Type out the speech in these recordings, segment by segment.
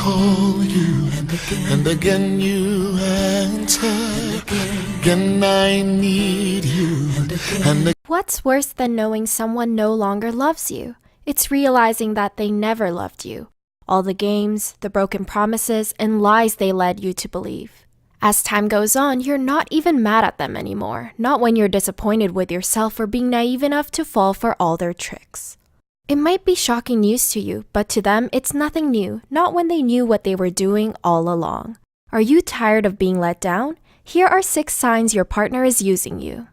call you, and again you answer. Again I need you, and What's worse than knowing someone no longer loves you? It's realizing that they never loved you. All the games, the broken promises, and lies they led you to believe. As time goes on, you're not even mad at them anymore, not when you're disappointed with yourself for being naive enough to fall for all their tricks. It might be shocking news to you, but to them, it's nothing new, not when they knew what they were doing all along. Are you tired of being let down? Here are 6 signs your partner is using you.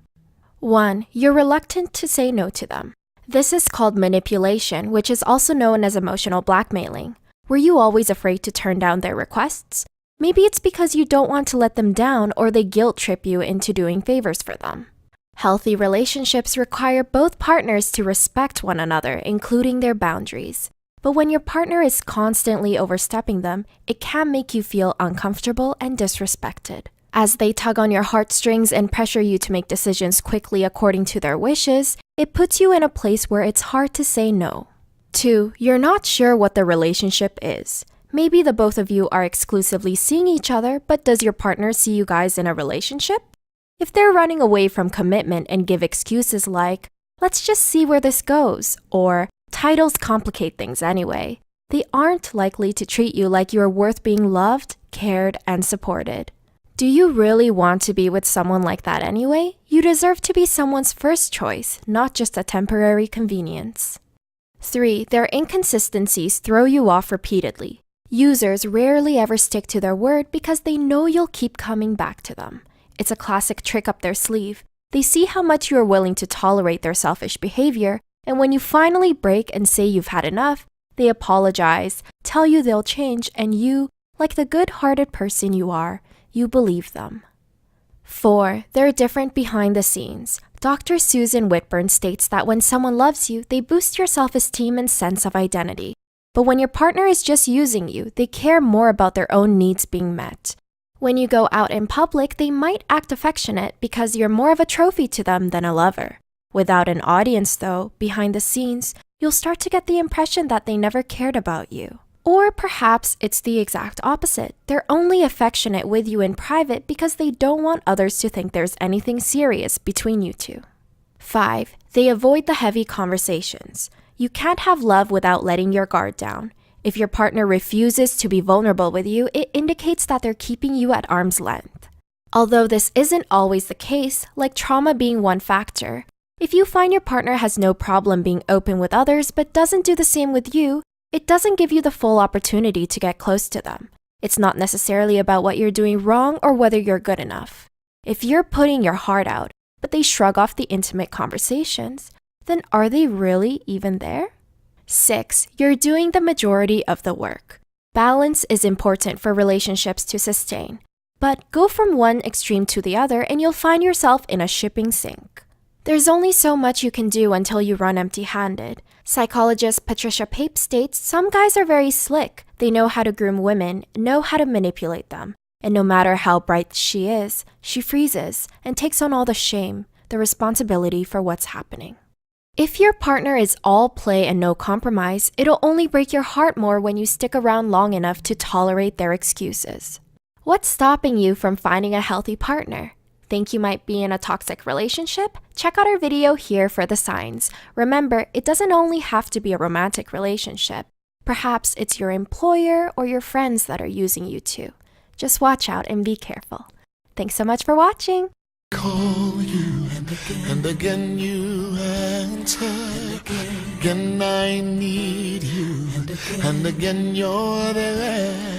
1. You're reluctant to say no to them. This is called manipulation, which is also known as emotional blackmailing. Were you always afraid to turn down their requests? Maybe it's because you don't want to let them down or they guilt trip you into doing favors for them. Healthy relationships require both partners to respect one another, including their boundaries. But when your partner is constantly overstepping them, it can make you feel uncomfortable and disrespected. As they tug on your heartstrings and pressure you to make decisions quickly according to their wishes, it puts you in a place where it's hard to say no. 2. You're not sure what the relationship is. Maybe the both of you are exclusively seeing each other, but does your partner see you guys in a relationship? If they're running away from commitment and give excuses like, "Let's just see where this goes," or "Titles complicate things anyway," they aren't likely to treat you like you're worth being loved, cared, and supported. Do you really want to be with someone like that anyway? You deserve to be someone's first choice, not just a temporary convenience. 3. Their inconsistencies throw you off repeatedly. Users rarely ever stick to their word because they know you'll keep coming back to them. It's a classic trick up their sleeve. They see how much you are willing to tolerate their selfish behavior, and when you finally break and say you've had enough, they apologize, tell you they'll change, and you, like the good-hearted person you are, you believe them. 4. They're different behind the scenes. Dr. Susan Whitburn states that when someone loves you, they boost your self-esteem and sense of identity. But when your partner is just using you, they care more about their own needs being met. When you go out in public, they might act affectionate because you're more of a trophy to them than a lover. Without an audience, though, behind the scenes, you'll start to get the impression that they never cared about you. Or perhaps it's the exact opposite. They're only affectionate with you in private because they don't want others to think there's anything serious between you two. 5. They avoid the heavy conversations. You can't have love without letting your guard down. If your partner refuses to be vulnerable with you, it indicates that they're keeping you at arm's length. Although this isn't always the case, like trauma being one factor, if you find your partner has no problem being open with others but doesn't do the same with you, it doesn't give you the full opportunity to get close to them. It's not necessarily about what you're doing wrong or whether you're good enough. If you're putting your heart out, but they shrug off the intimate conversations, then are they really even there? 6. You're doing the majority of the work. Balance is important for relationships to sustain, but go from one extreme to the other and you'll find yourself in a shipping sink. There's only so much you can do until you run empty-handed. Psychologist Patricia Pape states some guys are very slick. They know how to groom women, know how to manipulate them. And no matter how bright she is, she freezes and takes on all the shame, the responsibility for what's happening. If your partner is all play and no compromise, it'll only break your heart more when you stick around long enough to tolerate their excuses. What's stopping you from finding a healthy partner? Think you might be in a toxic relationship? Check out our video here for the signs. Remember, it doesn't only have to be a romantic relationship. Perhaps it's your employer or your friends that are using you too. Just watch out and be careful. Thanks so much for watching. call you, and again you answer. Again I need you, and again you're there.